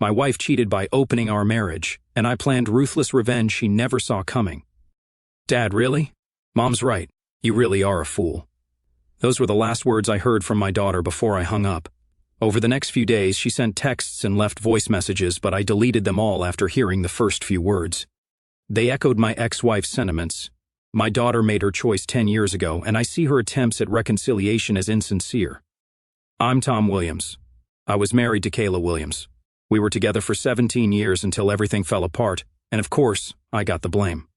My wife cheated by opening our marriage, and I planned ruthless revenge she never saw coming. Dad, really? Mom's right. You really are a fool. Those were the last words I heard from my daughter before I hung up. Over the next few days, she sent texts and left voice messages, but I deleted them all after hearing the first few words. They echoed my ex-wife's sentiments. My daughter made her choice 10 years ago, and I see her attempts at reconciliation as insincere. I'm Tom Williams. I was married to Kayla Williams. We were together for 17 years until everything fell apart, and of course, I got the blame.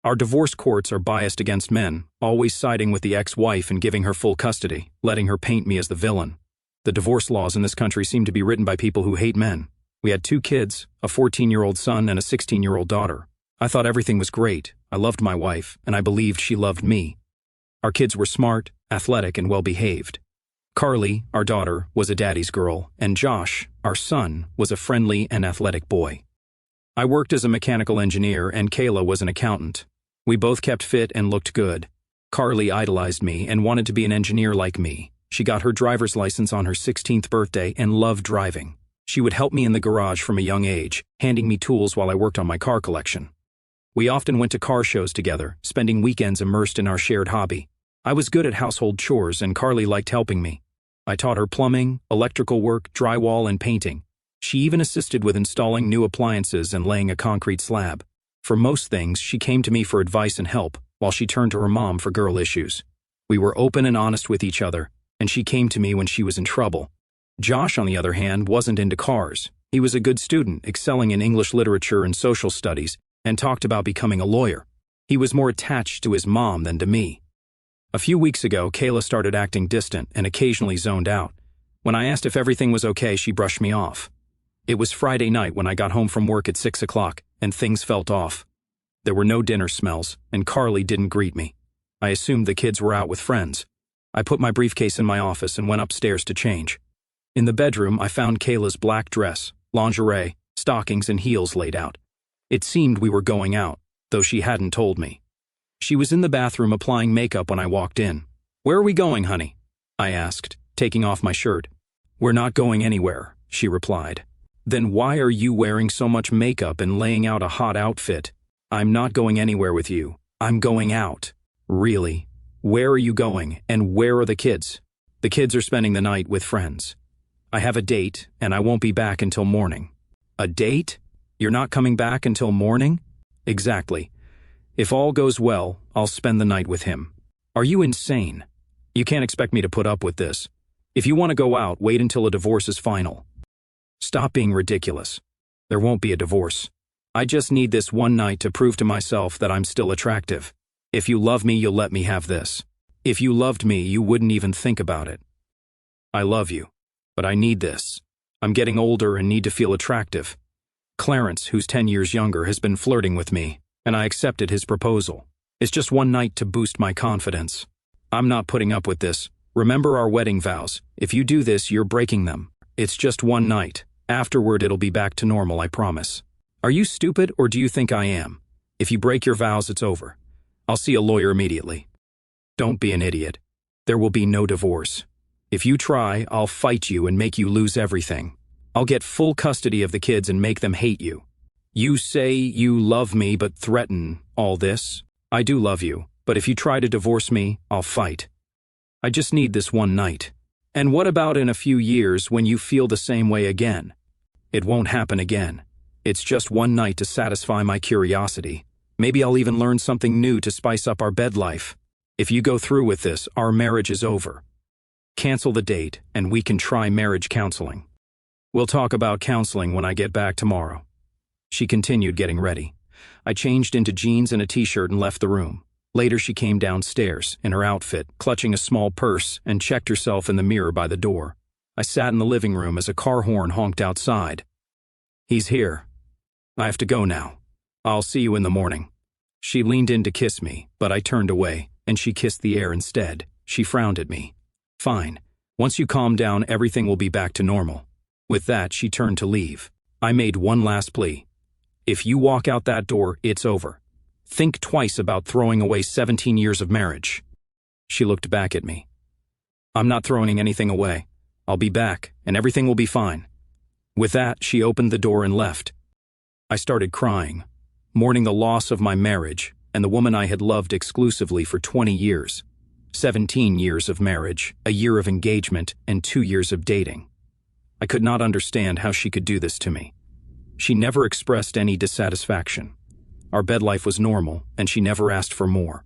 Our divorce courts are biased against men, always siding with the ex-wife and giving her full custody, letting her paint me as the villain. The divorce laws in this country seem to be written by people who hate men. We had 2 kids, a 14-year-old son and a 16-year-old daughter. I thought everything was great. I loved my wife, and I believed she loved me. Our kids were smart, athletic, and well-behaved. Carly, our daughter, was a daddy's girl, and Josh, our son, was a friendly and athletic boy. I worked as a mechanical engineer, and Kayla was an accountant. We both kept fit and looked good. Carly idolized me and wanted to be an engineer like me. She got her driver's license on her 16th birthday and loved driving. She would help me in the garage from a young age, handing me tools while I worked on my car collection. We often went to car shows together, spending weekends immersed in our shared hobby. I was good at household chores, and Carly liked helping me. I taught her plumbing, electrical work, drywall, and painting. She even assisted with installing new appliances and laying a concrete slab. For most things, she came to me for advice and help, while she turned to her mom for girl issues. We were open and honest with each other, and she came to me when she was in trouble. Josh, on the other hand, wasn't into cars. He was a good student, excelling in English literature and social studies, and talked about becoming a lawyer. He was more attached to his mom than to me. A few weeks ago, Kayla started acting distant and occasionally zoned out. When I asked if everything was okay, she brushed me off. It was Friday night when I got home from work at 6 o'clock, and things felt off. There were no dinner smells, and Carly didn't greet me. I assumed the kids were out with friends. I put my briefcase in my office and went upstairs to change. In the bedroom, I found Kayla's black dress, lingerie, stockings, and heels laid out. It seemed we were going out, though she hadn't told me. She was in the bathroom applying makeup when I walked in. "Where are we going, honey?" I asked, taking off my shirt. "We're not going anywhere," she replied. "Then why are you wearing so much makeup and laying out a hot outfit?" "I'm not going anywhere with you. I'm going out." "Really? Where are you going, and where are the kids?" "The kids are spending the night with friends. I have a date, and I won't be back until morning." "A date? You're not coming back until morning?" "Exactly. If all goes well, I'll spend the night with him." "Are you insane? You can't expect me to put up with this. If you want to go out, wait until a divorce is final." "Stop being ridiculous. There won't be a divorce. I just need this one night to prove to myself that I'm still attractive. If you love me, you'll let me have this. If you loved me, you wouldn't even think about it." "I love you, but I need this. I'm getting older and need to feel attractive. Clarence, who's 10 years younger, has been flirting with me, and I accepted his proposal. It's just one night to boost my confidence. I'm not putting up with this. Remember our wedding vows. If you do this, you're breaking them. It's just one night. Afterward, it'll be back to normal, I promise." "Are you stupid, or do you think I am? If you break your vows, it's over. I'll see a lawyer immediately." "Don't be an idiot. There will be no divorce. If you try, I'll fight you and make you lose everything. I'll get full custody of the kids and make them hate you. You say you love me but threaten all this. I do love you, but if you try to divorce me, I'll fight. I just need this one night. And what about in a few years when you feel the same way again? It won't happen again. It's just one night to satisfy my curiosity. Maybe I'll even learn something new to spice up our bed life. If you go through with this, our marriage is over. Cancel the date, and we can try marriage counseling. We'll talk about counseling when I get back tomorrow." She continued getting ready. I changed into jeans and a t-shirt and left the room. Later she came downstairs, in her outfit, clutching a small purse, and checked herself in the mirror by the door. I sat in the living room as a car horn honked outside. "He's here. I have to go now. I'll see you in the morning." She leaned in to kiss me, but I turned away, and she kissed the air instead. She frowned at me. "Fine. Once you calm down, everything will be back to normal." With that, she turned to leave. I made one last plea. "If you walk out that door, it's over. Think twice about throwing away 17 years of marriage." She looked back at me. "I'm not throwing anything away. I'll be back, and everything will be fine." With that, she opened the door and left. I started crying, mourning the loss of my marriage and the woman I had loved exclusively for 20 years. 17 years of marriage, a year of engagement, and 2 years of dating. I could not understand how she could do this to me. She never expressed any dissatisfaction. Our bed life was normal, and she never asked for more.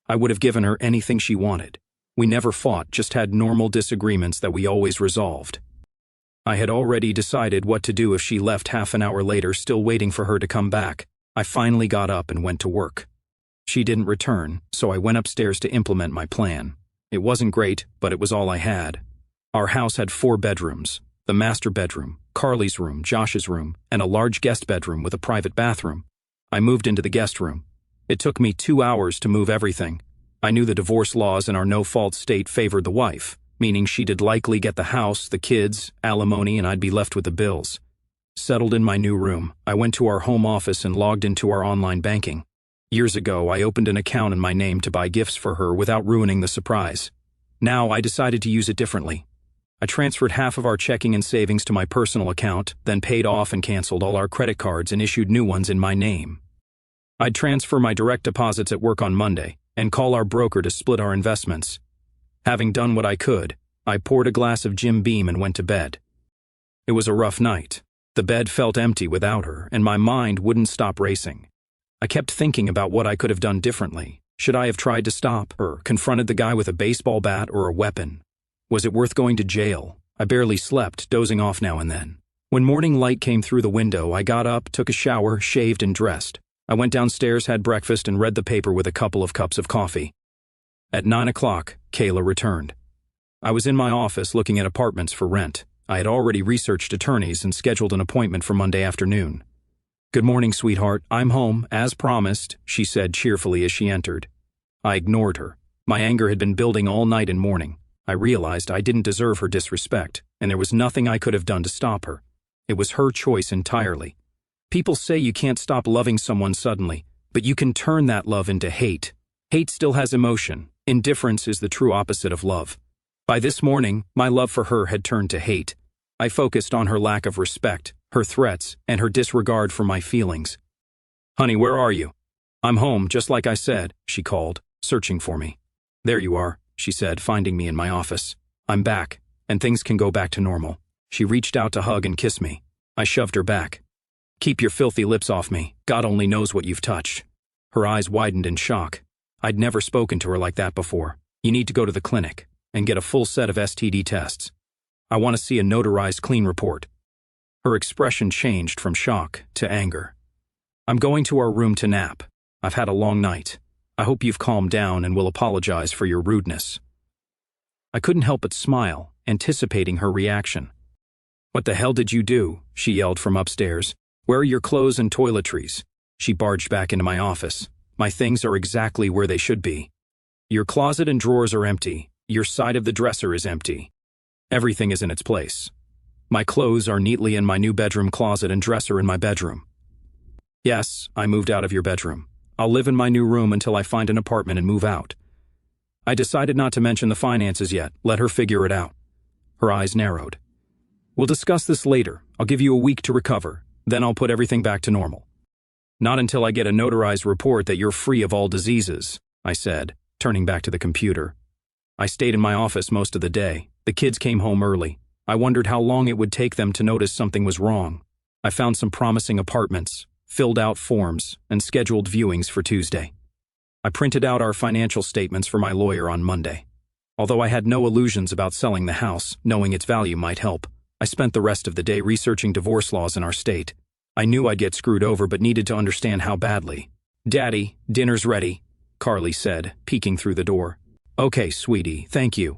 I would have given her anything she wanted. We never fought, just had normal disagreements that we always resolved. I had already decided what to do if she left half an hour later, still waiting for her to come back. I finally got up and went to work. She didn't return, so I went upstairs to implement my plan. It wasn't great, but it was all I had. Our house had 4 bedrooms: the master bedroom, Carly's room, Josh's room, and a large guest bedroom with a private bathroom. I moved into the guest room. It took me 2 hours to move everything. I knew the divorce laws in our no-fault state favored the wife, meaning she'd likely get the house, the kids, alimony, and I'd be left with the bills. Settled in my new room, I went to our home office and logged into our online banking. Years ago, I opened an account in my name to buy gifts for her without ruining the surprise. Now, I decided to use it differently. I transferred half of our checking and savings to my personal account, then paid off and canceled all our credit cards and issued new ones in my name. I'd transfer my direct deposits at work on Monday and call our broker to split our investments. Having done what I could, I poured a glass of Jim Beam and went to bed. It was a rough night. The bed felt empty without her, and my mind wouldn't stop racing. I kept thinking about what I could have done differently. Should I have tried to stop her, confronted the guy with a baseball bat or a weapon? Was it worth going to jail? I barely slept, dozing off now and then. When morning light came through the window, I got up, took a shower, shaved, and dressed. I went downstairs, had breakfast, and read the paper with a couple of cups of coffee. At 9 o'clock, Kayla returned. I was in my office looking at apartments for rent. I had already researched attorneys and scheduled an appointment for Monday afternoon. "Good morning, sweetheart. I'm home, as promised," she said cheerfully as she entered. I ignored her. My anger had been building all night and morning. I realized I didn't deserve her disrespect, and there was nothing I could have done to stop her. It was her choice entirely. People say you can't stop loving someone suddenly, but you can turn that love into hate. Hate still has emotion. Indifference is the true opposite of love. By this morning, my love for her had turned to hate. I focused on her lack of respect, her threats, and her disregard for my feelings. "Honey, where are you?" "I'm home, just like I said," she called, searching for me. "There you are," she said, finding me in my office. "I'm back, and things can go back to normal." She reached out to hug and kiss me. I shoved her back. "Keep your filthy lips off me. God only knows what you've touched." Her eyes widened in shock. I'd never spoken to her like that before. "You need to go to the clinic and get a full set of STD tests. I want to see a notarized clean report." Her expression changed from shock to anger. "I'm going to our room to nap. I've had a long night. I hope you've calmed down and will apologize for your rudeness." I couldn't help but smile, anticipating her reaction. "What the hell did you do?" she yelled from upstairs. "Where are your clothes and toiletries?" She barged back into my office. "My things are exactly where they should be. Your closet and drawers are empty. Your side of the dresser is empty. Everything is in its place. My clothes are neatly in my new bedroom closet and dresser in my bedroom. Yes, I moved out of your bedroom. I'll live in my new room until I find an apartment and move out. I decided not to mention the finances yet. Let her figure it out." Her eyes narrowed. "We'll discuss this later. I'll give you a week to recover. Then I'll put everything back to normal." "Not until I get a notarized report that you're free of all diseases," I said, turning back to the computer. I stayed in my office most of the day. The kids came home early. I wondered how long it would take them to notice something was wrong. I found some promising apartments, filled out forms, and scheduled viewings for Tuesday. I printed out our financial statements for my lawyer on Monday. Although I had no illusions about selling the house, knowing its value might help, I spent the rest of the day researching divorce laws in our state. I knew I'd get screwed over but needed to understand how badly. "Daddy, dinner's ready," Carly said, peeking through the door. "Okay, sweetie, thank you."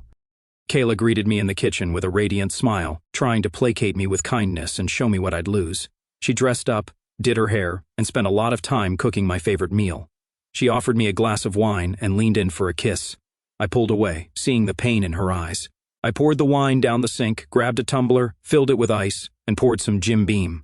Kayla greeted me in the kitchen with a radiant smile, trying to placate me with kindness and show me what I'd lose. She dressed up, did her hair, and spent a lot of time cooking my favorite meal. She offered me a glass of wine and leaned in for a kiss. I pulled away, seeing the pain in her eyes. I poured the wine down the sink, grabbed a tumbler, filled it with ice, and poured some Jim Beam.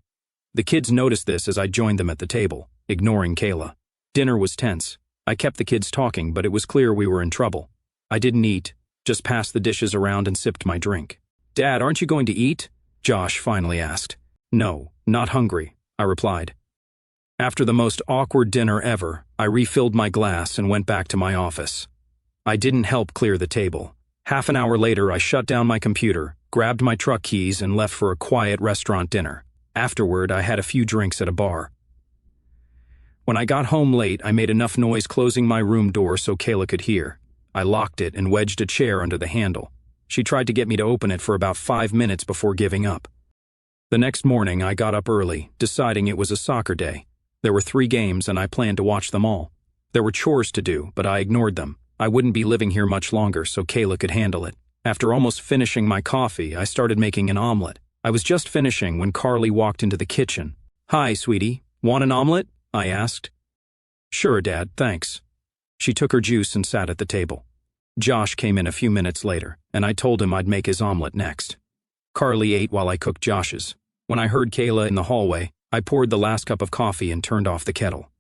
The kids noticed this as I joined them at the table, ignoring Kayla. Dinner was tense. I kept the kids talking, but it was clear we were in trouble. I didn't eat, just passed the dishes around and sipped my drink. "Dad, aren't you going to eat?" Josh finally asked. No, not hungry, I replied. After the most awkward dinner ever, I refilled my glass and went back to my office. I didn't help clear the table. Half an hour later, I shut down my computer, grabbed my truck keys, and left for a quiet restaurant dinner. Afterward, I had a few drinks at a bar. When I got home late, I made enough noise closing my room door so Kayla could hear. I locked it and wedged a chair under the handle. She tried to get me to open it for about 5 minutes before giving up. The next morning, I got up early, deciding it was a soccer day. There were 3 games and I planned to watch them all. There were chores to do, but I ignored them. I wouldn't be living here much longer, so Kayla could handle it. After almost finishing my coffee, I started making an omelet. I was just finishing when Carly walked into the kitchen. Hi, sweetie. Want an omelet? I asked. Sure, Dad, thanks. She took her juice and sat at the table. Josh came in a few minutes later, and I told him I'd make his omelet next. Carly ate while I cooked Josh's. When I heard Kayla in the hallway, I poured the last cup of coffee and turned off the kettle.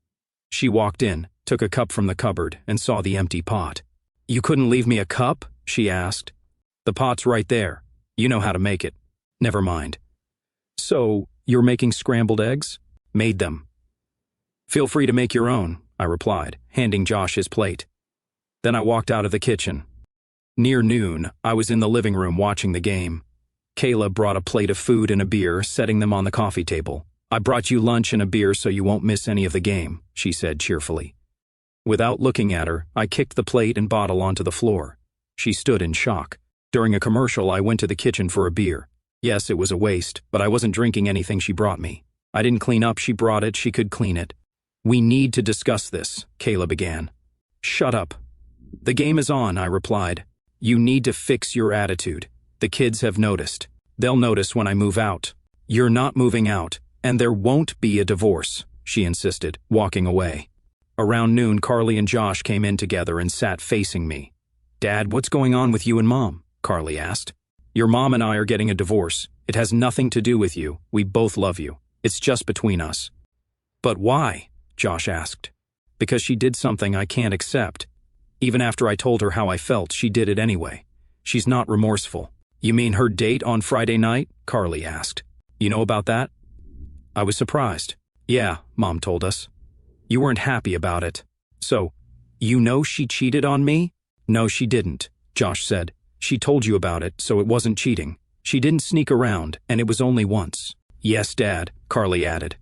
She walked in, took a cup from the cupboard, and saw the empty pot. You couldn't leave me a cup? She asked. The pot's right there. You know how to make it. Never mind. So, you're making scrambled eggs? Made them. Feel free to make your own, I replied, handing Josh his plate. Then I walked out of the kitchen. Near noon, I was in the living room watching the game. Kayla brought a plate of food and a beer, setting them on the coffee table. I brought you lunch and a beer so you won't miss any of the game, she said cheerfully. Without looking at her, I kicked the plate and bottle onto the floor. She stood in shock. During a commercial, I went to the kitchen for a beer. Yes, it was a waste, but I wasn't drinking anything she brought me. I didn't clean up, she brought it, she could clean it. We need to discuss this, Kayla began. Shut up. The game is on, I replied. You need to fix your attitude. The kids have noticed. They'll notice when I move out. You're not moving out, and there won't be a divorce, she insisted, walking away. Around noon, Carly and Josh came in together and sat facing me. Dad, what's going on with you and Mom? Carly asked. Your mom and I are getting a divorce. It has nothing to do with you. We both love you. It's just between us. But why? Josh asked. Because she did something I can't accept. Even after I told her how I felt, she did it anyway. She's not remorseful. You mean her date on Friday night? Carly asked. You know about that? I was surprised. Yeah, Mom told us. You weren't happy about it. So, you know she cheated on me? No, she didn't, Josh said. She told you about it, so it wasn't cheating. She didn't sneak around, and it was only once. Yes, Dad, Carly added.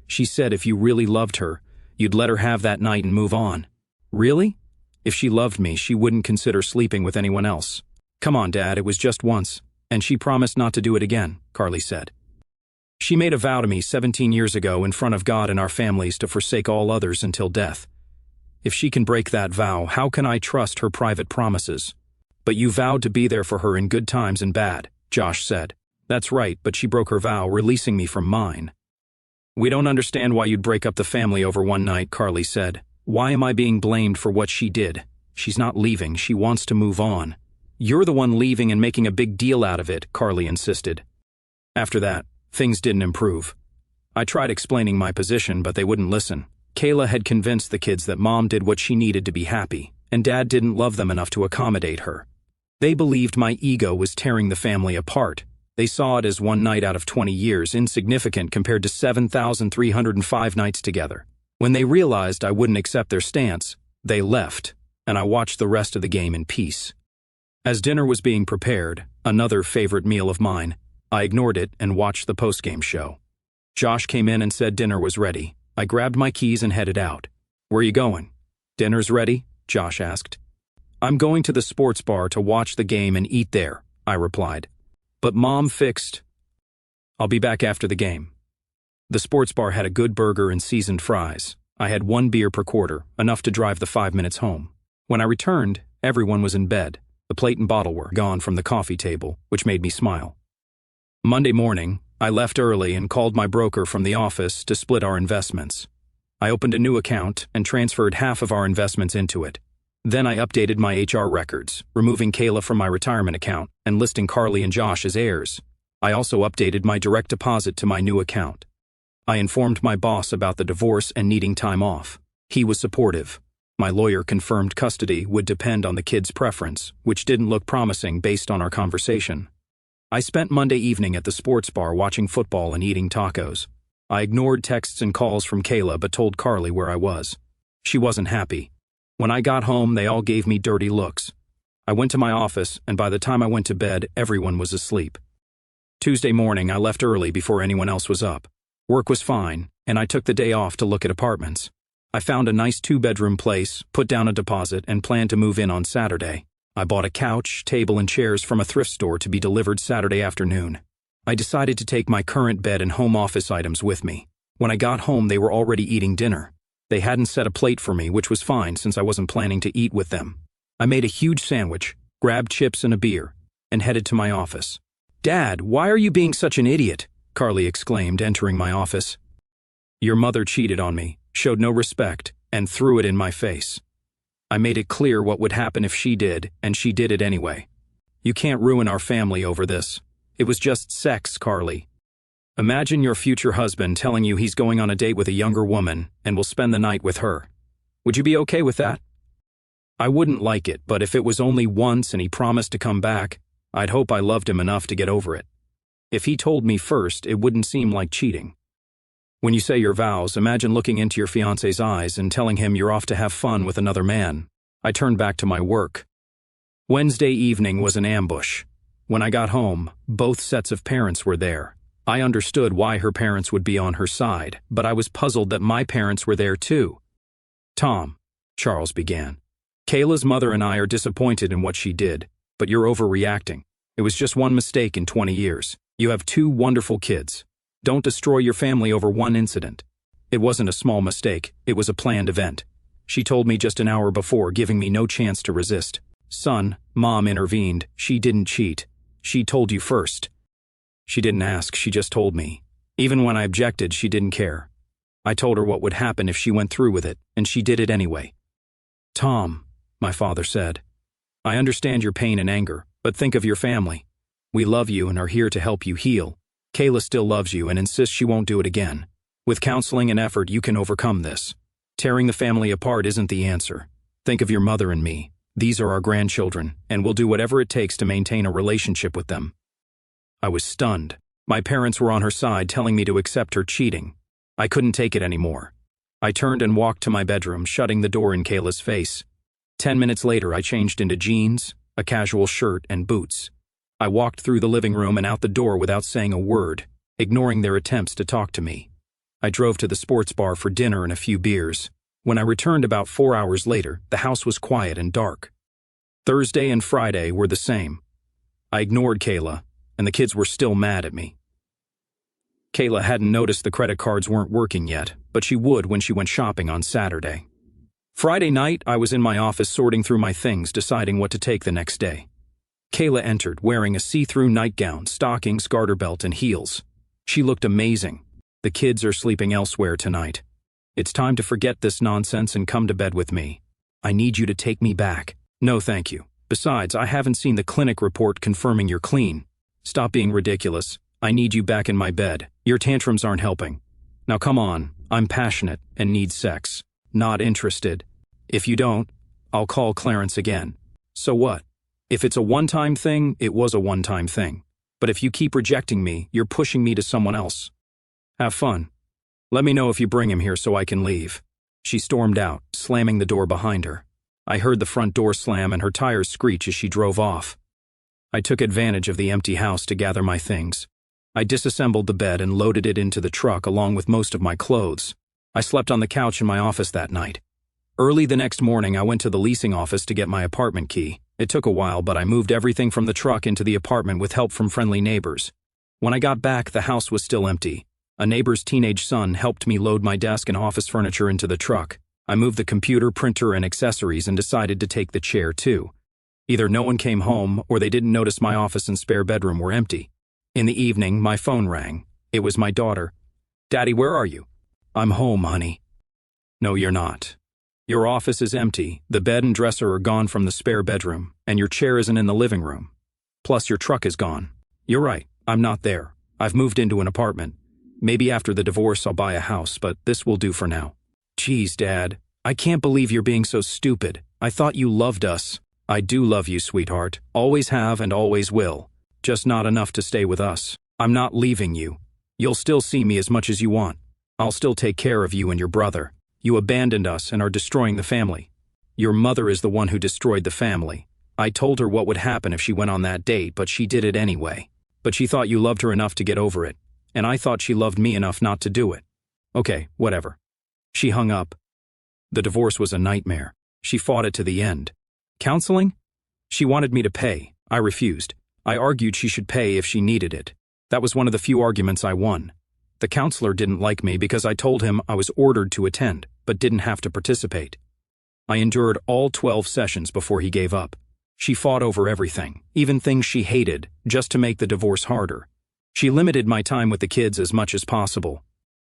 She said if you really loved her, you'd let her have that night and move on. Really? If she loved me, she wouldn't consider sleeping with anyone else. Come on, Dad, it was just once, and she promised not to do it again, Carly said. She made a vow to me 17 years ago in front of God and our families to forsake all others until death. If she can break that vow, how can I trust her private promises? But you vowed to be there for her in good times and bad, Josh said. That's right, but she broke her vow, releasing me from mine. We don't understand why you'd break up the family over one night, Carly said. Why am I being blamed for what she did? She's not leaving, she wants to move on. You're the one leaving and making a big deal out of it, Carly insisted. After that, things didn't improve. I tried explaining my position, but they wouldn't listen. Kayla had convinced the kids that Mom did what she needed to be happy, and Dad didn't love them enough to accommodate her. They believed my ego was tearing the family apart. They saw it as one night out of 20 years, insignificant compared to 7,305 nights together. When they realized I wouldn't accept their stance, they left, and I watched the rest of the game in peace. As dinner was being prepared, another favorite meal of mine, I ignored it and watched the postgame show. Josh came in and said dinner was ready. I grabbed my keys and headed out. Where are you going? Dinner's ready? Josh asked. I'm going to the sports bar to watch the game and eat there, I replied. But Mom fixed. I'll be back after the game. The sports bar had a good burger and seasoned fries. I had 1 beer per quarter, enough to drive the 5 minutes home. When I returned, everyone was in bed. The plate and bottle were gone from the coffee table, which made me smile. Monday morning, I left early and called my broker from the office to split our investments. I opened a new account and transferred half of our investments into it. Then I updated my HR records, removing Kayla from my retirement account and listing Carly and Josh as heirs. I also updated my direct deposit to my new account. I informed my boss about the divorce and needing time off. He was supportive. My lawyer confirmed custody would depend on the kids' preference, which didn't look promising based on our conversation. I spent Monday evening at the sports bar watching football and eating tacos. I ignored texts and calls from Kayla but told Carly where I was. She wasn't happy. When I got home, they all gave me dirty looks. I went to my office, and by the time I went to bed, everyone was asleep. Tuesday morning, I left early before anyone else was up. Work was fine, and I took the day off to look at apartments. I found a nice 2-bedroom place, put down a deposit, and planned to move in on Saturday. I bought a couch, table, and chairs from a thrift store to be delivered Saturday afternoon. I decided to take my current bed and home office items with me. When I got home, they were already eating dinner. They hadn't set a plate for me, which was fine since I wasn't planning to eat with them. I made a huge sandwich, grabbed chips and a beer, and headed to my office. "Dad, why are you being such an idiot?" Carly exclaimed, entering my office. "Your mother cheated on me, showed no respect, and threw it in my face. I made it clear what would happen if she did, and she did it anyway. You can't ruin our family over this. It was just sex, Carly. Imagine your future husband telling you he's going on a date with a younger woman and will spend the night with her. Would you be okay with that?" I wouldn't like it, but if it was only once and he promised to come back, I'd hope I loved him enough to get over it. If he told me first, it wouldn't seem like cheating. When you say your vows, imagine looking into your fiancé's eyes and telling him you're off to have fun with another man. I turned back to my work. Wednesday evening was an ambush. When I got home, both sets of parents were there. I understood why her parents would be on her side, but I was puzzled that my parents were there too. "Tom," Charles began, "Kayla's mother and I are disappointed in what she did, but you're overreacting. It was just one mistake in 20 years. You have 2 wonderful kids. Don't destroy your family over one incident. It wasn't a small mistake, it was a planned event. She told me just an hour before, giving me no chance to resist. Son," Mom intervened, "she didn't cheat. She told you first." She didn't ask, she just told me. Even when I objected, she didn't care. I told her what would happen if she went through with it, and she did it anyway. "Tom," my father said, "I understand your pain and anger, but think of your family. We love you and are here to help you heal. Kayla still loves you and insists she won't do it again. With counseling and effort, you can overcome this. Tearing the family apart isn't the answer. Think of your mother and me. These are our grandchildren, and we'll do whatever it takes to maintain a relationship with them." I was stunned. My parents were on her side, telling me to accept her cheating. I couldn't take it anymore. I turned and walked to my bedroom, shutting the door in Kayla's face. 10 minutes later, I changed into jeans, a casual shirt, and boots. I walked through the living room and out the door without saying a word, ignoring their attempts to talk to me. I drove to the sports bar for dinner and a few beers. When I returned about 4 hours later, the house was quiet and dark. Thursday and Friday were the same. I ignored Kayla, and the kids were still mad at me. Kayla hadn't noticed the credit cards weren't working yet, but she would when she went shopping on Saturday. Friday night, I was in my office sorting through my things, deciding what to take the next day. Kayla entered, wearing a see-through nightgown, stockings, garter belt, and heels. She looked amazing. "The kids are sleeping elsewhere tonight. It's time to forget this nonsense and come to bed with me. I need you to take me back." "No, thank you. Besides, I haven't seen the clinic report confirming you're clean. Stop being ridiculous. I need you back in my bed. Your tantrums aren't helping. Now come on, I'm passionate and need sex. Not interested. If you don't, I'll call Clarence again." "So what? If it's a one-time thing, it was a one-time thing. But if you keep rejecting me, you're pushing me to someone else. Have fun. Let me know if you bring him here so I can leave." She stormed out, slamming the door behind her. I heard the front door slam and her tires screech as she drove off. I took advantage of the empty house to gather my things. I disassembled the bed and loaded it into the truck along with most of my clothes. I slept on the couch in my office that night. Early the next morning, I went to the leasing office to get my apartment key. It took a while, but I moved everything from the truck into the apartment with help from friendly neighbors. When I got back, the house was still empty. A neighbor's teenage son helped me load my desk and office furniture into the truck. I moved the computer, printer, and accessories and decided to take the chair too. Either no one came home or they didn't notice my office and spare bedroom were empty. In the evening, my phone rang. It was my daughter. "Daddy, where are you?" "I'm home, honey." "No, you're not. Your office is empty, the bed and dresser are gone from the spare bedroom, and your chair isn't in the living room. Plus, your truck is gone." "You're right, I'm not there. I've moved into an apartment. Maybe after the divorce I'll buy a house, but this will do for now." "Geez, Dad, I can't believe you're being so stupid. I thought you loved us." "I do love you, sweetheart. Always have and always will. just not enough to stay with us. I'm not leaving you. You'll still see me as much as you want. I'll still take care of you and your brother. You abandoned us and are destroying the family. Your mother is the one who destroyed the family. I told her what would happen if she went on that date, but she did it anyway. But she thought you loved her enough to get over it, and I thought she loved me enough not to do it. Okay, whatever." She hung up. The divorce was a nightmare. She fought it to the end. Counseling? She wanted me to pay. I refused. I argued she should pay if she needed it. That was one of the few arguments I won. The counselor didn't like me because I told him I was ordered to attend, but didn't have to participate. I endured all 12 sessions before he gave up. She fought over everything, even things she hated, just to make the divorce harder. She limited my time with the kids as much as possible.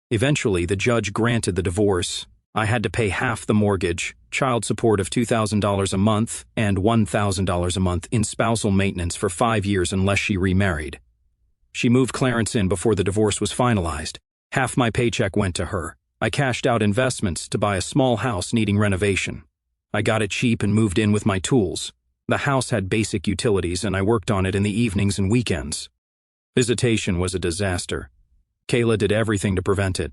Eventually, the judge granted the divorce. I had to pay half the mortgage, child support of $2,000 a month, and $1,000 a month in spousal maintenance for 5 years unless she remarried. She moved Clarence in before the divorce was finalized. Half my paycheck went to her. I cashed out investments to buy a small house needing renovation. I got it cheap and moved in with my tools. The house had basic utilities and I worked on it in the evenings and weekends. Visitation was a disaster. Kayla did everything to prevent it.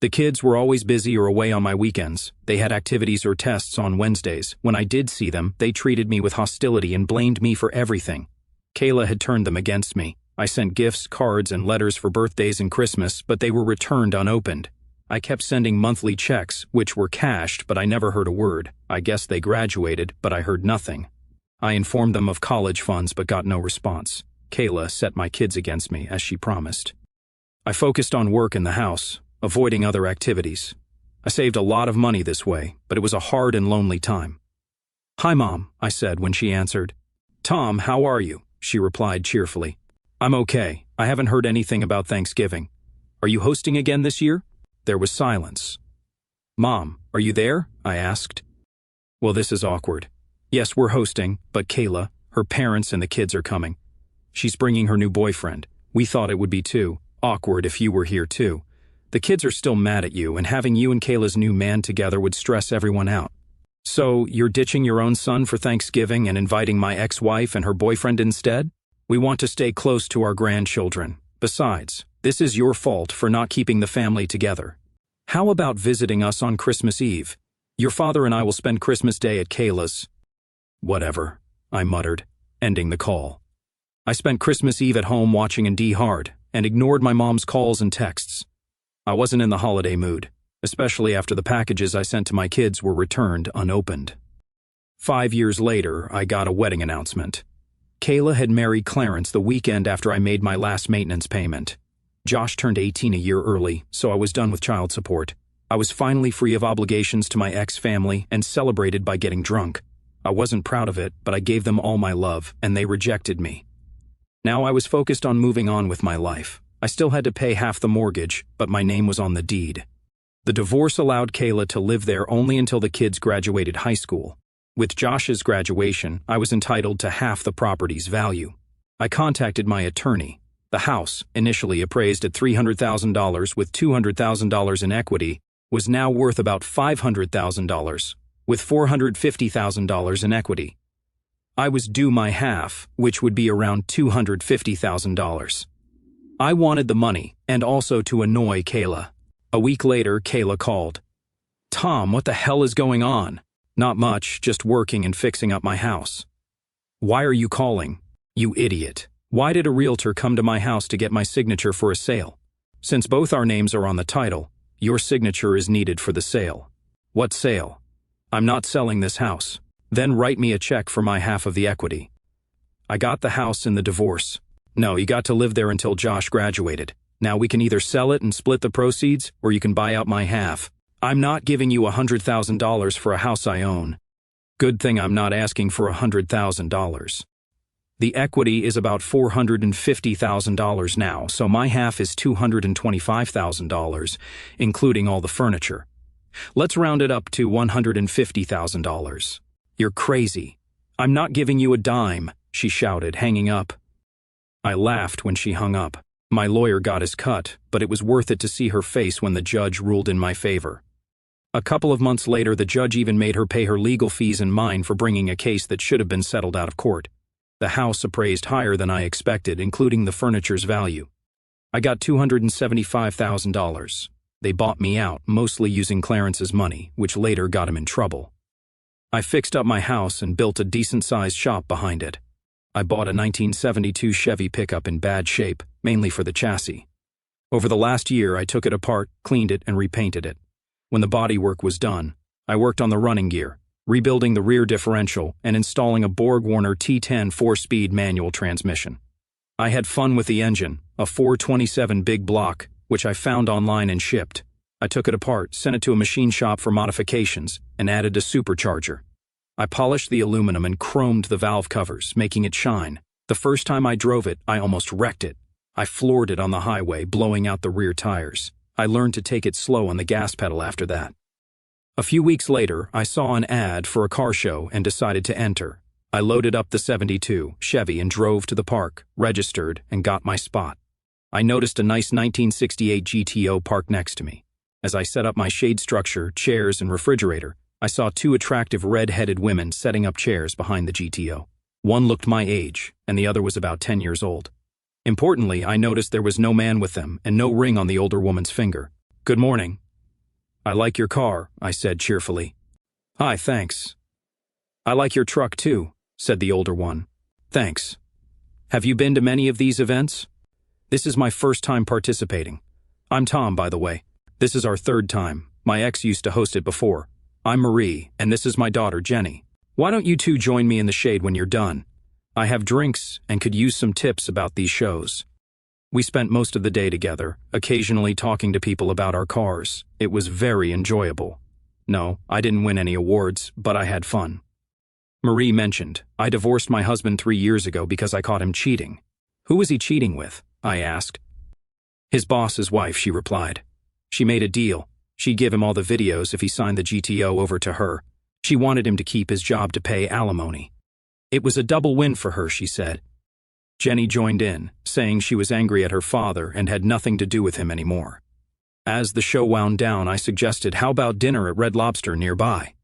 The kids were always busy or away on my weekends. They had activities or tests on Wednesdays. When I did see them, they treated me with hostility and blamed me for everything. Kayla had turned them against me. I sent gifts, cards, and letters for birthdays and Christmas, but they were returned unopened. I kept sending monthly checks, which were cashed, but I never heard a word. I guess they graduated, but I heard nothing. I informed them of college funds, but got no response. Kayla set my kids against me, as she promised. I focused on work in the house, avoiding other activities. I saved a lot of money this way, but it was a hard and lonely time. "Hi, Mom," I said when she answered. "Tom, how are you?" she replied cheerfully. "I'm okay. I haven't heard anything about Thanksgiving. Are you hosting again this year?" There was silence. "Mom, are you there?" I asked. "Well, this is awkward. Yes, we're hosting, but Kayla, her parents and the kids are coming. She's bringing her new boyfriend. We thought it would be too awkward if you were here too. The kids are still mad at you, and having you and Kayla's new man together would stress everyone out. So, you're ditching your own son for Thanksgiving and inviting my ex-wife and her boyfriend instead? We want to stay close to our grandchildren. Besides, this is your fault for not keeping the family together. How about visiting us on Christmas Eve? Your father and I will spend Christmas Day at Kayla's." "Whatever," I muttered, ending the call. I spent Christmas Eve at home watching and D-Hard, and ignored my mom's calls and texts. I wasn't in the holiday mood, especially after the packages I sent to my kids were returned unopened. 5 years later, I got a wedding announcement. Kayla had married Clarence the weekend after I made my last maintenance payment. Josh turned 18 a year early, so I was done with child support. I was finally free of obligations to my ex-family and celebrated by getting drunk. I wasn't proud of it, but I gave them all my love, and they rejected me. Now I was focused on moving on with my life. I still had to pay half the mortgage, but my name was on the deed. The divorce allowed Kayla to live there only until the kids graduated high school. With Josh's graduation, I was entitled to half the property's value. I contacted my attorney. The house, initially appraised at $300,000 with $200,000 in equity, was now worth about $500,000, with $450,000 in equity. I was due my half, which would be around $250,000. I wanted the money, and also to annoy Kayla. A week later, Kayla called. "Tom, what the hell is going on?" "Not much, just working and fixing up my house." "Why are you calling?" "You idiot. Why did a realtor come to my house to get my signature for a sale? Since both our names are on the title, your signature is needed for the sale." "What sale?" "I'm not selling this house. Then write me a check for my half of the equity." "I got the house in the divorce." "No, you got to live there until Josh graduated. Now we can either sell it and split the proceeds, or you can buy out my half. I'm not giving you $100,000 for a house I own." "Good thing I'm not asking for $100,000. The equity is about $450,000 now, so my half is $225,000, including all the furniture. Let's round it up to $150,000. "You're crazy. I'm not giving you a dime," she shouted, hanging up. I laughed when she hung up. My lawyer got his cut, but it was worth it to see her face when the judge ruled in my favor. A couple of months later, the judge even made her pay her legal fees and mine for bringing a case that should have been settled out of court. The house appraised higher than I expected, including the furniture's value. I got $275,000. They bought me out, mostly using Clarence's money, which later got him in trouble. I fixed up my house and built a decent-sized shop behind it. I bought a 1972 Chevy pickup in bad shape, mainly for the chassis. Over the last year, I took it apart, cleaned it, and repainted it. When the bodywork was done, I worked on the running gear, rebuilding the rear differential and installing a Borg-Warner T10 4-speed manual transmission. I had fun with the engine, a 427 big block, which I found online and shipped. I took it apart, sent it to a machine shop for modifications, and added a supercharger. I polished the aluminum and chromed the valve covers, making it shine. The first time I drove it, I almost wrecked it. I floored it on the highway, blowing out the rear tires. I learned to take it slow on the gas pedal after that. A few weeks later, I saw an ad for a car show and decided to enter. I loaded up the 72 Chevy and drove to the park, registered, and got my spot. I noticed a nice 1968 GTO parked next to me. As I set up my shade structure, chairs, and refrigerator, I saw two attractive red-headed women setting up chairs behind the GTO. One looked my age, and the other was about 10 years old. Importantly, I noticed there was no man with them and no ring on the older woman's finger. "Good morning." "I like your car," I said cheerfully. "Hi, thanks." "I like your truck too," said the older one. "Thanks. Have you been to many of these events?" "This is my first time participating. I'm Tom, by the way. This is our third time. My ex used to host it before. I'm Marie, and this is my daughter, Jenny. Why don't you two join me in the shade when you're done? I have drinks and could use some tips about these shows." We spent most of the day together, occasionally talking to people about our cars. It was very enjoyable. No, I didn't win any awards, but I had fun. Marie mentioned, "I divorced my husband 3 years ago because I caught him cheating." "Who was he cheating with?" I asked. "His boss's wife," she replied. "She made a deal. She'd give him all the videos if he signed the GTO over to her. She wanted him to keep his job to pay alimony. It was a double win for her," she said. Jenny joined in, saying she was angry at her father and had nothing to do with him anymore. As the show wound down, I suggested, "How about dinner at Red Lobster nearby?"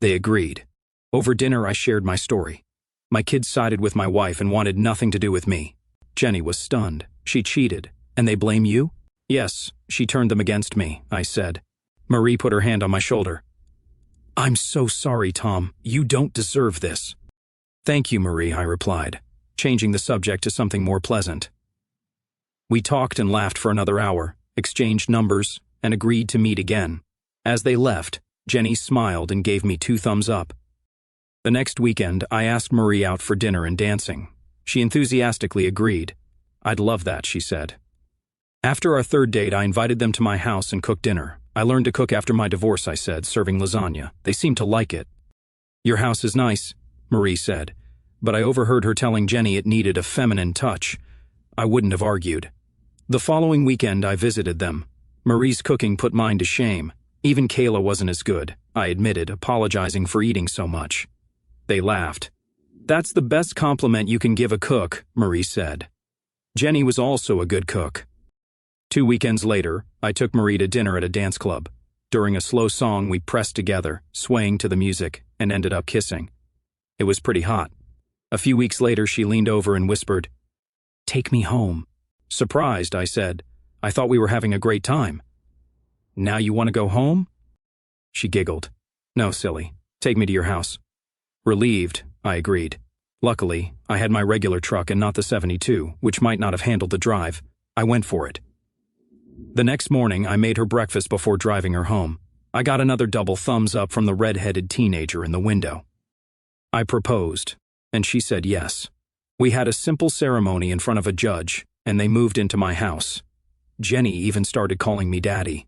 They agreed. Over dinner, I shared my story. My kids sided with my wife and wanted nothing to do with me. Jenny was stunned. "She cheated, and they blame you?" "Yes, she turned them against me," I said. Marie put her hand on my shoulder. "I'm so sorry, Tom. You don't deserve this." "Thank you, Marie," I replied, changing the subject to something more pleasant. We talked and laughed for another hour, exchanged numbers, and agreed to meet again. As they left, Jenny smiled and gave me 2 thumbs up. The next weekend, I asked Marie out for dinner and dancing. She enthusiastically agreed. "I'd love that," she said. After our third date, I invited them to my house and cooked dinner. "I learned to cook after my divorce," I said, serving lasagna. They seemed to like it. "Your house is nice," Marie said, but I overheard her telling Jenny it needed a feminine touch. I wouldn't have argued. The following weekend, I visited them. Marie's cooking put mine to shame. Even Kayla wasn't as good, I admitted, apologizing for eating so much. They laughed. "That's the best compliment you can give a cook," Marie said. Jenny was also a good cook. 2 weekends later, I took Marie to dinner at a dance club. During a slow song, we pressed together, swaying to the music, and ended up kissing. It was pretty hot. A few weeks later, she leaned over and whispered, "Take me home." Surprised, I said, "I thought we were having a great time." "Now you want to go home?" She giggled. "No, silly. Take me to your house." Relieved, I agreed. Luckily, I had my regular truck and not the 72, which might not have handled the drive. I went for it. The next morning, I made her breakfast before driving her home. I got another double thumbs up from the red-headed teenager in the window. I proposed, and she said yes. We had a simple ceremony in front of a judge, and they moved into my house. Jenny even started calling me Daddy.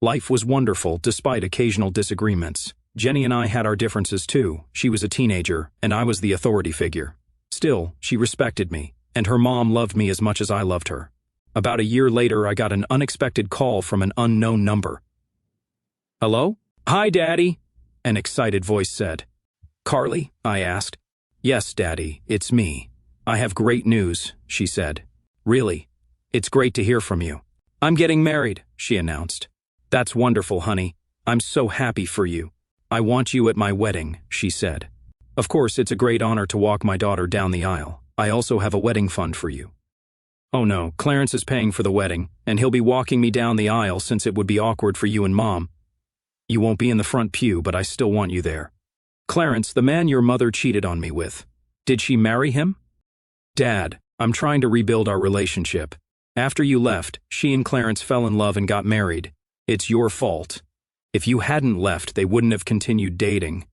Life was wonderful despite occasional disagreements. Jenny and I had our differences too. She was a teenager, and I was the authority figure. Still, she respected me, and her mom loved me as much as I loved her. About a year later, I got an unexpected call from an unknown number. "Hello? Hi, Daddy," an excited voice said. "Carly?" I asked. "Yes, Daddy, it's me. I have great news," she said. "Really? It's great to hear from you." "I'm getting married," she announced. "That's wonderful, honey. I'm so happy for you. I want you at my wedding," she said. Of course, it's a great honor to walk my daughter down the aisle. I also have a wedding fund for you. Oh no, Clarence is paying for the wedding, and he'll be walking me down the aisle since it would be awkward for you and Mom. You won't be in the front pew, but I still want you there. Clarence, the man your mother cheated on me with. Did she marry him? Dad, I'm trying to rebuild our relationship. After you left, she and Clarence fell in love and got married. It's your fault. If you hadn't left, they wouldn't have continued dating.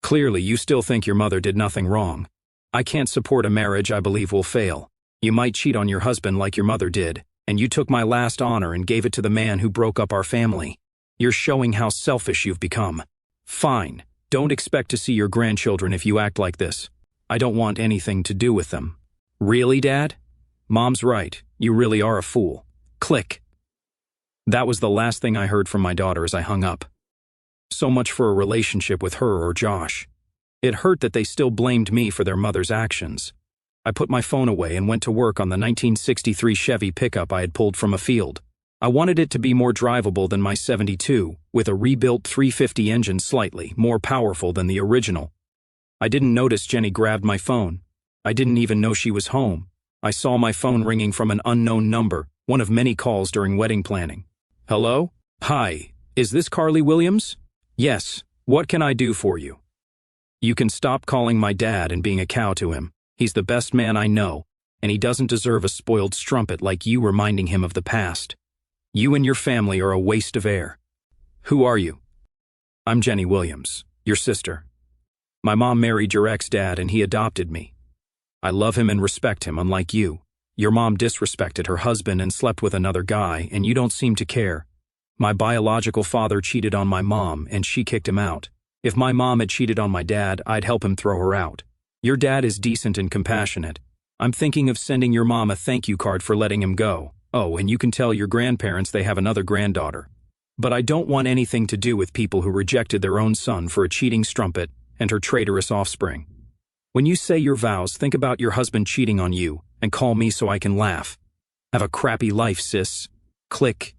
Clearly, you still think your mother did nothing wrong. I can't support a marriage I believe will fail. You might cheat on your husband like your mother did, and you took my last honor and gave it to the man who broke up our family. You're showing how selfish you've become. Fine. Don't expect to see your grandchildren if you act like this. I don't want anything to do with them. Really, Dad? Mom's right. You really are a fool. Click. That was the last thing I heard from my daughter as I hung up. So much for a relationship with her or Josh. It hurt that they still blamed me for their mother's actions. I put my phone away and went to work on the 1963 Chevy pickup I had pulled from a field. I wanted it to be more drivable than my 72, with a rebuilt 350 engine slightly more powerful than the original. I didn't notice Jenny grabbed my phone. I didn't even know she was home. I saw my phone ringing from an unknown number, one of many calls during wedding planning. Hello? Hi, is this Carly Williams? Yes, what can I do for you? You can stop calling my dad and being a cow to him. He's the best man I know, and he doesn't deserve a spoiled strumpet like you reminding him of the past. You and your family are a waste of air. Who are you? I'm Jenny Williams, your sister. My mom married your ex-dad and he adopted me. I love him and respect him, unlike you. Your mom disrespected her husband and slept with another guy, and you don't seem to care. My biological father cheated on my mom, and she kicked him out. If my mom had cheated on my dad, I'd help him throw her out. Your dad is decent and compassionate. I'm thinking of sending your mom a thank you card for letting him go. Oh, and you can tell your grandparents they have another granddaughter. But I don't want anything to do with people who rejected their own son for a cheating strumpet and her traitorous offspring. When you say your vows, think about your husband cheating on you and call me so I can laugh. Have a crappy life, sis. Click.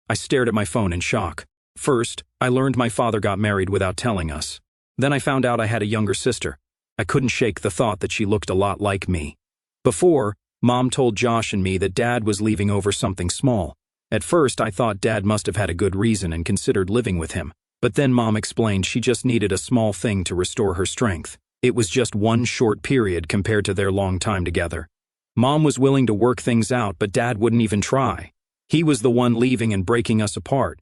I stared at my phone in shock. First, I learned my father got married without telling us. Then I found out I had a younger sister. I couldn't shake the thought that she looked a lot like me. Before, Mom told Josh and me that Dad was leaving over something small. At first, I thought Dad must have had a good reason and considered living with him. But then Mom explained she just needed a small thing to restore her strength. It was just one short period compared to their long time together. Mom was willing to work things out, but Dad wouldn't even try. He was the one leaving and breaking us apart.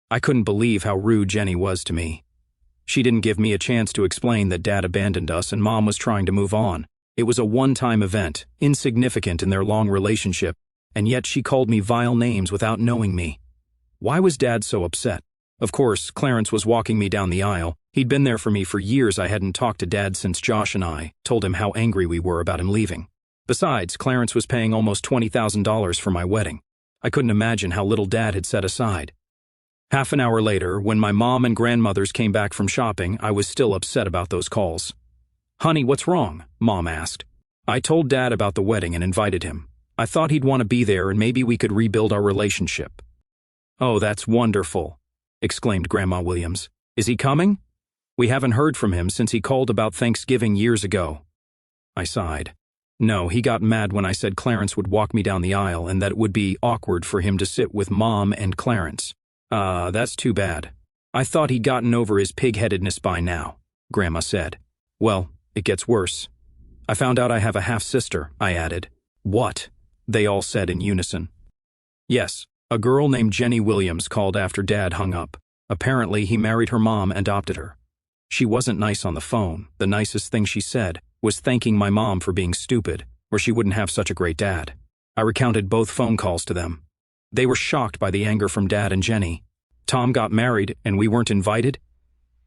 I couldn't believe how rude Jenny was to me. She didn't give me a chance to explain that Dad abandoned us and Mom was trying to move on. It was a one-time event, insignificant in their long relationship, and yet she called me vile names without knowing me. Why was Dad so upset? Of course, Clarence was walking me down the aisle. He'd been there for me for years. I hadn't talked to Dad since Josh and I told him how angry we were about him leaving. Besides, Clarence was paying almost $20,000 for my wedding. I couldn't imagine how little Dad had set aside. Half an hour later, when my mom and grandmothers came back from shopping, I was still upset about those calls. Honey, what's wrong? Mom asked. I told Dad about the wedding and invited him. I thought he'd want to be there and maybe we could rebuild our relationship. Oh, that's wonderful, exclaimed Grandma Williams. Is he coming? We haven't heard from him since he called about Thanksgiving years ago. I sighed. No, he got mad when I said Clarence would walk me down the aisle and that it would be awkward for him to sit with Mom and Clarence. That's too bad. I thought he'd gotten over his pig-headedness by now, Grandma said. Well, it gets worse. I found out I have a half-sister, I added. What? They all said in unison. Yes, a girl named Jenny Williams called after Dad hung up. Apparently, he married her mom and adopted her. She wasn't nice on the phone. The nicest thing she said was thanking my mom for being stupid, or she wouldn't have such a great dad. I recounted both phone calls to them. They were shocked by the anger from Dad and Jenny. Tom got married and we weren't invited?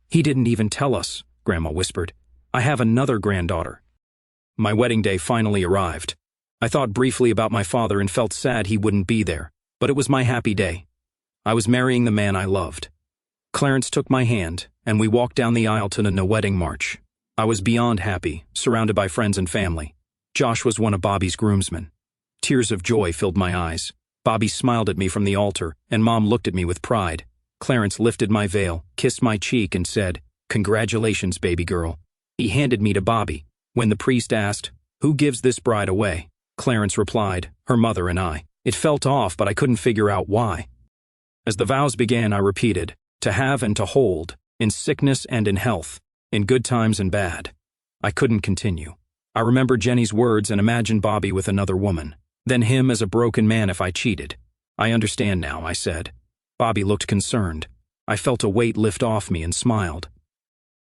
He didn't even tell us, Grandma whispered. I have another granddaughter. My wedding day finally arrived. I thought briefly about my father and felt sad he wouldn't be there, but it was my happy day. I was marrying the man I loved. Clarence took my hand, and we walked down the aisle to the wedding march. I was beyond happy, surrounded by friends and family. Josh was one of Bobby's groomsmen. Tears of joy filled my eyes. Bobby smiled at me from the altar, and Mom looked at me with pride. Clarence lifted my veil, kissed my cheek, and said, "Congratulations, baby girl." He handed me to Bobby. When the priest asked, "Who gives this bride away?" Clarence replied, "Her mother and I." It felt off, but I couldn't figure out why. As the vows began, I repeated, "To have and to hold, in sickness and in health, in good times and bad." I couldn't continue. I remembered Jenny's words and imagined Bobby with another woman, then him as a broken man if I cheated. "I understand now," I said. Bobby looked concerned. I felt a weight lift off me and smiled.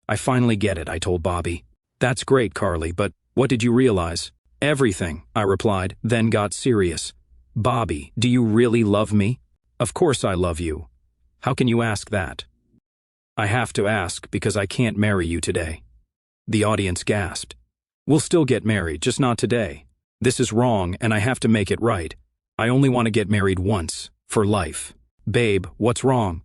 "I finally get it," I told Bobby. "That's great, Carly, but what did you realize?" "Everything," I replied, then got serious. "Bobby, do you really love me?" "Of course I love you. How can you ask that?" "I have to ask because I can't marry you today." The audience gasped. "We'll still get married, just not today. This is wrong and I have to make it right. I only want to get married once, for life." "Babe, what's wrong?"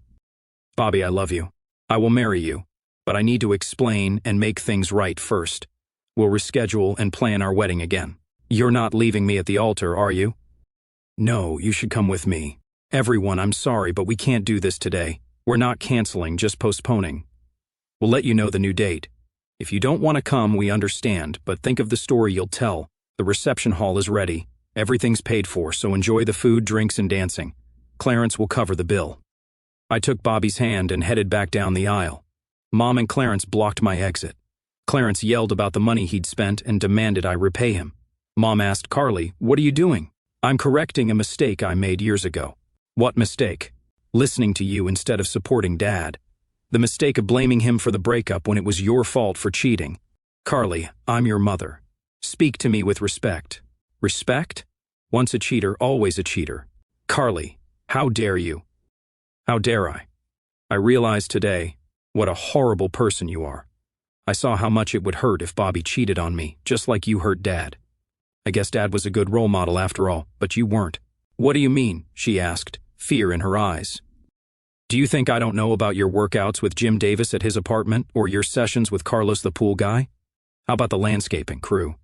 "Bobby, I love you. I will marry you, but I need to explain and make things right first. We'll reschedule and plan our wedding again." "You're not leaving me at the altar, are you?" "No, you should come with me. Everyone, I'm sorry, but we can't do this today. We're not canceling, just postponing. We'll let you know the new date. If you don't want to come, we understand, but think of the story you'll tell. The reception hall is ready. Everything's paid for, so enjoy the food, drinks, and dancing. Clarence will cover the bill." I took Bobby's hand and headed back down the aisle. Mom and Clarence blocked my exit. Clarence yelled about the money he'd spent and demanded I repay him. Mom asked, "Carly, what are you doing?" "I'm correcting a mistake I made years ago." "What mistake?" "Listening to you instead of supporting Dad. The mistake of blaming him for the breakup when it was your fault for cheating." "Carly, I'm your mother. Speak to me with respect." "Respect? Once a cheater, always a cheater." "Carly, how dare you?" "How dare I? I realize today what a horrible person you are. I saw how much it would hurt if Bobby cheated on me, just like you hurt Dad. I guess Dad was a good role model after all, but you weren't." "What do you mean?" she asked, fear in her eyes. "Do you think I don't know about your workouts with Jim Davis at his apartment or your sessions with Carlos the pool guy? How about the landscaping crew?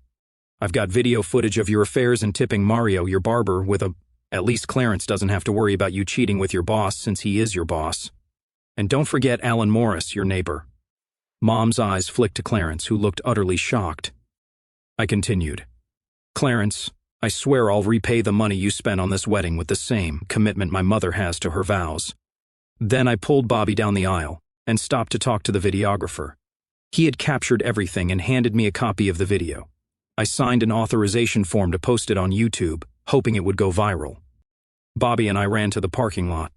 I've got video footage of your affairs and tipping Mario, your barber, with a... At least Clarence doesn't have to worry about you cheating with your boss since he is your boss. And don't forget Alan Morris, your neighbor." Mom's eyes flicked to Clarence, who looked utterly shocked. I continued. "Clarence, I swear I'll repay the money you spent on this wedding with the same commitment my mother has to her vows." Then I pulled Bobby down the aisle and stopped to talk to the videographer. He had captured everything and handed me a copy of the video. I signed an authorization form to post it on YouTube, hoping it would go viral. Bobby and I ran to the parking lot.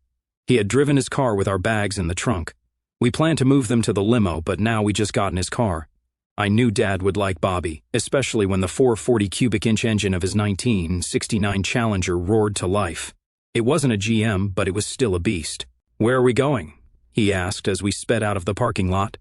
He had driven his car with our bags in the trunk. We planned to move them to the limo, but now we just got in his car. I knew Dad would like Bobby, especially when the 440 cubic inch engine of his 1969 Challenger roared to life. It wasn't a GM, but it was still a beast. "Where are we going?" he asked as we sped out of the parking lot.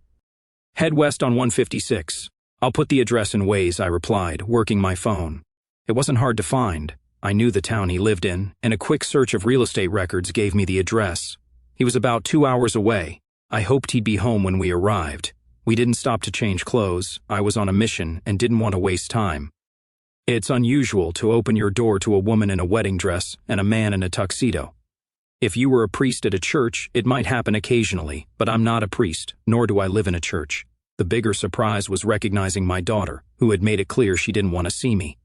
"Head west on 156. I'll put the address in Waze," I replied, working my phone. It wasn't hard to find. I knew the town he lived in, and a quick search of real estate records gave me the address. He was about 2 hours away. I hoped he'd be home when we arrived. We didn't stop to change clothes. I was on a mission and didn't want to waste time. It's unusual to open your door to a woman in a wedding dress and a man in a tuxedo. If you were a priest at a church, it might happen occasionally, but I'm not a priest, nor do I live in a church. The bigger surprise was recognizing my daughter, who had made it clear she didn't want to see me.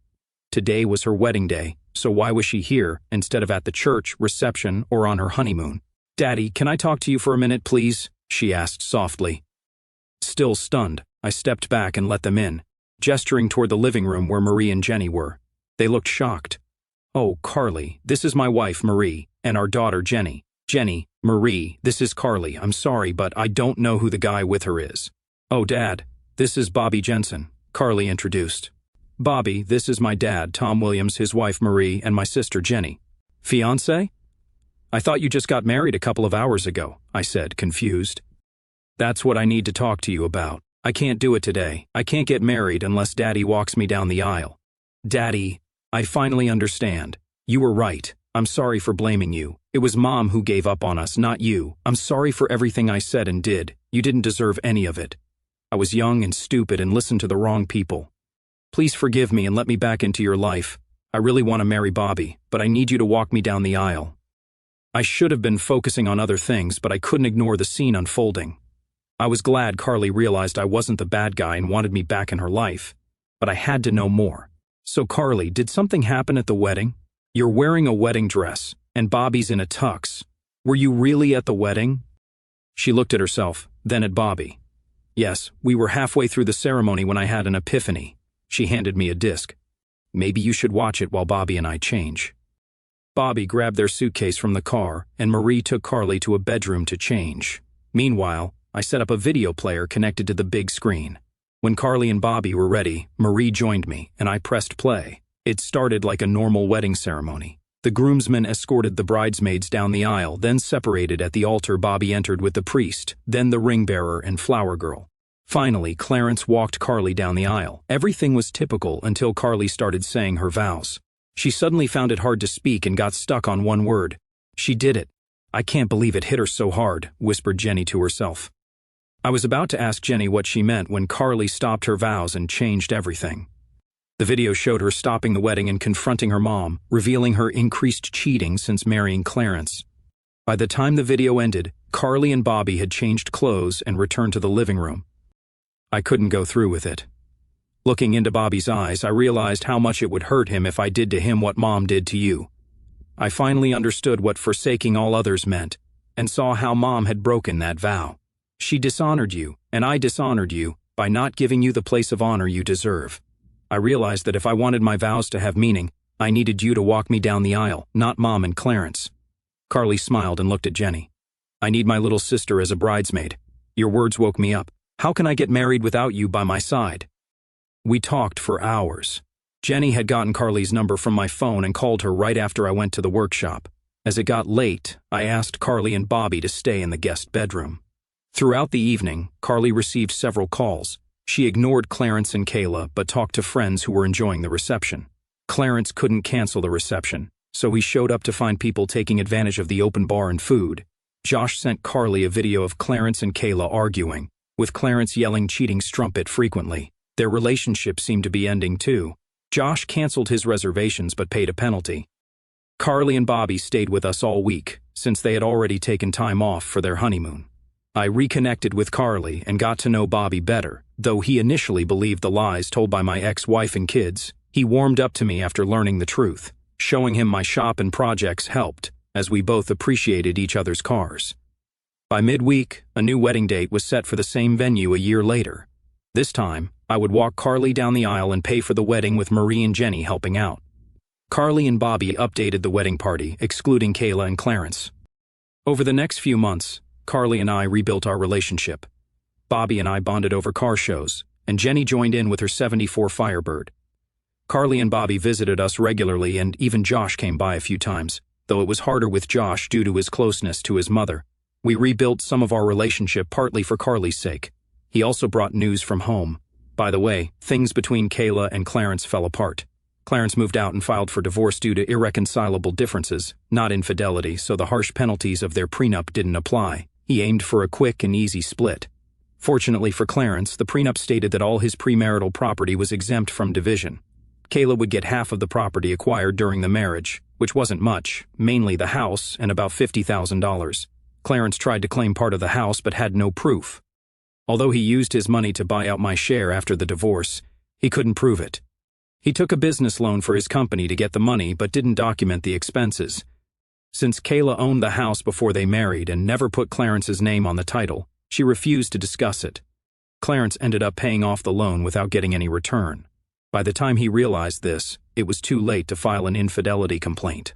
Today was her wedding day, so why was she here instead of at the church, reception, or on her honeymoon? "Daddy, can I talk to you for a minute, please?" she asked softly. Still stunned, I stepped back and let them in, gesturing toward the living room where Marie and Jenny were. They looked shocked. "Oh, Carly, this is my wife, Marie, and our daughter, Jenny." "Jenny, Marie, this is Carly. I'm sorry, but I don't know who the guy with her is." "Oh, Dad, this is Bobby Jensen," Carly introduced. "Bobby, this is my dad, Tom Williams, his wife, Marie, and my sister, Jenny." "Fiancé? I thought you just got married a couple of hours ago," I said, confused. "That's what I need to talk to you about. I can't do it today. I can't get married unless Daddy walks me down the aisle." "Daddy, I finally understand. You were right. I'm sorry for blaming you. It was Mom who gave up on us, not you. I'm sorry for everything I said and did. You didn't deserve any of it. I was young and stupid and listened to the wrong people. Please forgive me and let me back into your life. I really want to marry Bobby, but I need you to walk me down the aisle." I should have been focusing on other things, but I couldn't ignore the scene unfolding. I was glad Carly realized I wasn't the bad guy and wanted me back in her life, but I had to know more. So Carly, did something happen at the wedding? You're wearing a wedding dress, and Bobby's in a tux. Were you really at the wedding? She looked at herself, then at Bobby. Yes, we were halfway through the ceremony when I had an epiphany. She handed me a disc. Maybe you should watch it while Bobby and I change. Bobby grabbed their suitcase from the car, and Marie took Carly to a bedroom to change. Meanwhile, I set up a video player connected to the big screen. When Carly and Bobby were ready, Marie joined me, and I pressed play. It started like a normal wedding ceremony. The groomsmen escorted the bridesmaids down the aisle, then separated at the altar. Bobby entered with the priest, then the ring bearer and flower girl. Finally, Clarence walked Carly down the aisle. Everything was typical until Carly started saying her vows. She suddenly found it hard to speak and got stuck on one word. She did it. I can't believe it hit her so hard, whispered Jenny to herself. I was about to ask Jenny what she meant when Carly stopped her vows and changed everything. The video showed her stopping the wedding and confronting her mom, revealing her increased cheating since marrying Clarence. By the time the video ended, Carly and Bobby had changed clothes and returned to the living room. I couldn't go through with it. Looking into Bobby's eyes, I realized how much it would hurt him if I did to him what Mom did to you. I finally understood what forsaking all others meant, and saw how Mom had broken that vow. She dishonored you, and I dishonored you, by not giving you the place of honor you deserve. I realized that if I wanted my vows to have meaning, I needed you to walk me down the aisle, not Mom and Clarence. Carly smiled and looked at Jenny. I need my little sister as a bridesmaid. Your words woke me up. How can I get married without you by my side? We talked for hours. Jenny had gotten Carly's number from my phone and called her right after I went to the workshop. As it got late, I asked Carly and Bobby to stay in the guest bedroom. Throughout the evening, Carly received several calls. She ignored Clarence and Kayla but talked to friends who were enjoying the reception. Clarence couldn't cancel the reception, so he showed up to find people taking advantage of the open bar and food. Josh sent Carly a video of Clarence and Kayla arguing, with Clarence yelling cheating strumpet frequently. Their relationship seemed to be ending too. Josh canceled his reservations but paid a penalty. Carly and Bobby stayed with us all week, since they had already taken time off for their honeymoon. I reconnected with Carly and got to know Bobby better. Though he initially believed the lies told by my ex-wife and kids, he warmed up to me after learning the truth. Showing him my shop and projects helped, as we both appreciated each other's cars. By midweek, a new wedding date was set for the same venue a year later. This time, I would walk Carly down the aisle and pay for the wedding with Marie and Jenny helping out. Carly and Bobby updated the wedding party, excluding Kayla and Clarence. Over the next few months, Carly and I rebuilt our relationship. Bobby and I bonded over car shows, and Jenny joined in with her '74 Firebird. Carly and Bobby visited us regularly, and even Josh came by a few times, though it was harder with Josh due to his closeness to his mother. We rebuilt some of our relationship partly for Carly's sake. He also brought news from home. By the way, things between Kayla and Clarence fell apart. Clarence moved out and filed for divorce due to irreconcilable differences, not infidelity, so the harsh penalties of their prenup didn't apply. He aimed for a quick and easy split. Fortunately for Clarence, the prenup stated that all his premarital property was exempt from division. Kayla would get half of the property acquired during the marriage, which wasn't much, mainly the house and about $50,000. Clarence tried to claim part of the house but had no proof. Although he used his money to buy out my share after the divorce, he couldn't prove it. He took a business loan for his company to get the money but didn't document the expenses. Since Kayla owned the house before they married and never put Clarence's name on the title, she refused to discuss it. Clarence ended up paying off the loan without getting any return. By the time he realized this, it was too late to file an infidelity complaint.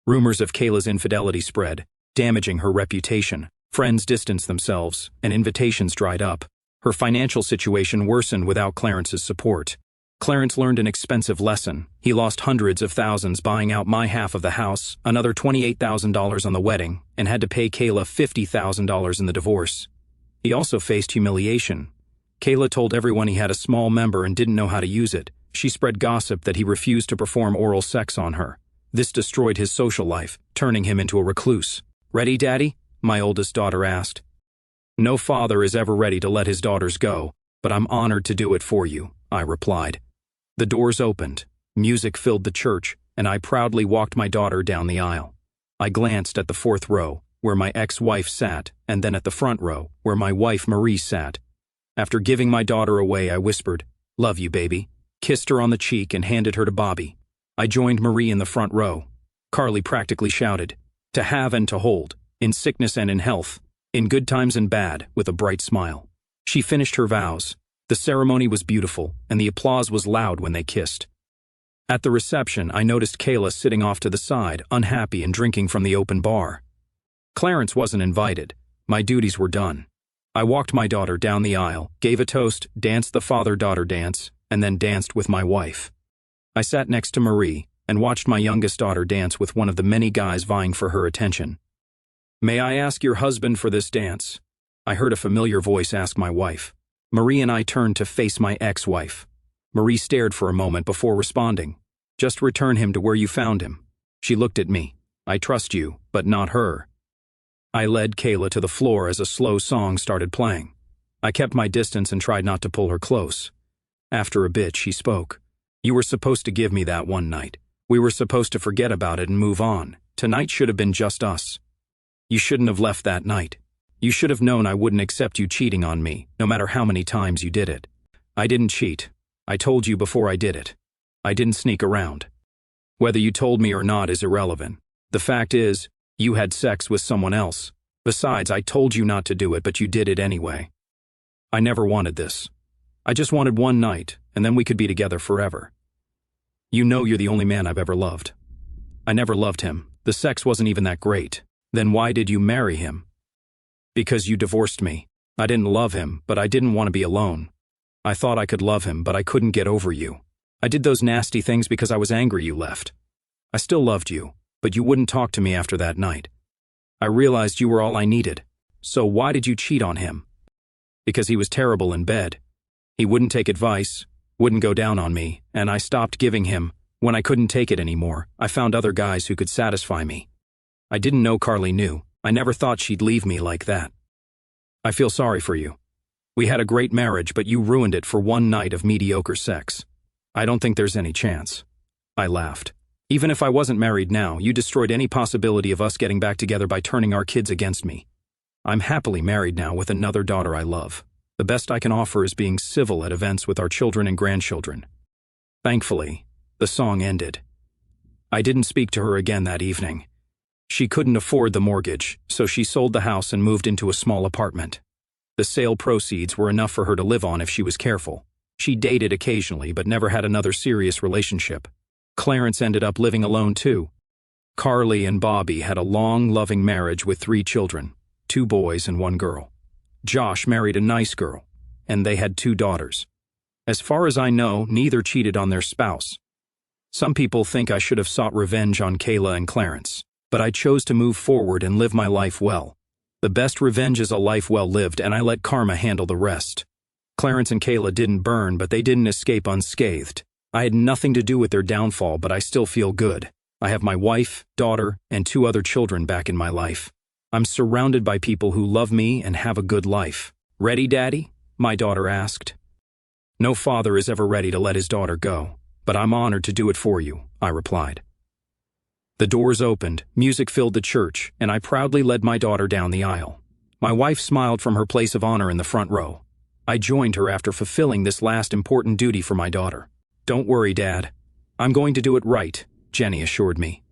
Rumors of Kayla's infidelity spread, damaging her reputation. Friends distanced themselves, and invitations dried up. Her financial situation worsened without Clarence's support. Clarence learned an expensive lesson. He lost hundreds of thousands buying out my half of the house, another $28,000 on the wedding, and had to pay Kayla $50,000 in the divorce. He also faced humiliation. Kayla told everyone he had a small member and didn't know how to use it. She spread gossip that he refused to perform oral sex on her. This destroyed his social life, turning him into a recluse. "Ready, Daddy?" my oldest daughter asked. "No father is ever ready to let his daughters go, but I'm honored to do it for you," I replied. The doors opened, music filled the church, and I proudly walked my daughter down the aisle. I glanced at the fourth row, where my ex-wife sat, and then at the front row, where my wife Marie sat. After giving my daughter away, I whispered, "Love you, baby," kissed her on the cheek and handed her to Bobby. I joined Marie in the front row. Carly practically shouted, "To have and to hold, in sickness and in health, in good times and bad," with a bright smile. She finished her vows. The ceremony was beautiful, and the applause was loud when they kissed. At the reception, I noticed Kayla sitting off to the side, unhappy and drinking from the open bar. Clarence wasn't invited. My duties were done. I walked my daughter down the aisle, gave a toast, danced the father-daughter dance, and then danced with my wife. I sat next to Marie and watched my youngest daughter dance with one of the many guys vying for her attention. "May I ask your husband for this dance?" I heard a familiar voice ask my wife. Marie and I turned to face my ex-wife. Marie stared for a moment before responding. "Just return him to where you found him." She looked at me. "I trust you, but not her." I led Kayla to the floor as a slow song started playing. I kept my distance and tried not to pull her close. After a bit, she spoke. "You were supposed to give me that one night. We were supposed to forget about it and move on. Tonight should have been just us. You shouldn't have left that night. You should have known I wouldn't accept you cheating on me, no matter how many times you did it. I didn't cheat. I told you before I did it. I didn't sneak around. Whether you told me or not is irrelevant. The fact is, you had sex with someone else. Besides, I told you not to do it, but you did it anyway. I never wanted this. I just wanted one night, and then we could be together forever. You know you're the only man I've ever loved. I never loved him. The sex wasn't even that great. Then why did you marry him? Because you divorced me. I didn't love him, but I didn't want to be alone. I thought I could love him, but I couldn't get over you. I did those nasty things because I was angry you left. I still loved you, but you wouldn't talk to me after that night. I realized you were all I needed. So why did you cheat on him? Because he was terrible in bed. He wouldn't take advice, wouldn't go down on me, and I stopped giving him. When I couldn't take it anymore, I found other guys who could satisfy me. I didn't know Carly knew. I never thought she'd leave me like that. I feel sorry for you. We had a great marriage, but you ruined it for one night of mediocre sex. I don't think there's any chance. I laughed. Even if I wasn't married now, you destroyed any possibility of us getting back together by turning our kids against me. I'm happily married now with another daughter I love. The best I can offer is being civil at events with our children and grandchildren. Thankfully, the song ended. I didn't speak to her again that evening. She couldn't afford the mortgage, so she sold the house and moved into a small apartment. The sale proceeds were enough for her to live on if she was careful. She dated occasionally, but never had another serious relationship. Clarence ended up living alone too. Carly and Bobby had a long, loving marriage with 3 children, 2 boys and 1 girl. Josh married a nice girl, and they had 2 daughters. As far as I know, neither cheated on their spouse. Some people think I should have sought revenge on Kayla and Clarence, but I chose to move forward and live my life well. The best revenge is a life well lived, and I let karma handle the rest. Clarence and Kayla didn't burn, but they didn't escape unscathed. I had nothing to do with their downfall, but I still feel good. I have my wife, daughter, and 2 other children back in my life. I'm surrounded by people who love me and have a good life. "Ready, Daddy?" my daughter asked. No father is ever ready to let his daughter go, but I'm honored to do it for you, I replied. The doors opened, music filled the church, and I proudly led my daughter down the aisle. My wife smiled from her place of honor in the front row. I joined her after fulfilling this last important duty for my daughter. "Don't worry, Dad. I'm going to do it right," Jenny assured me.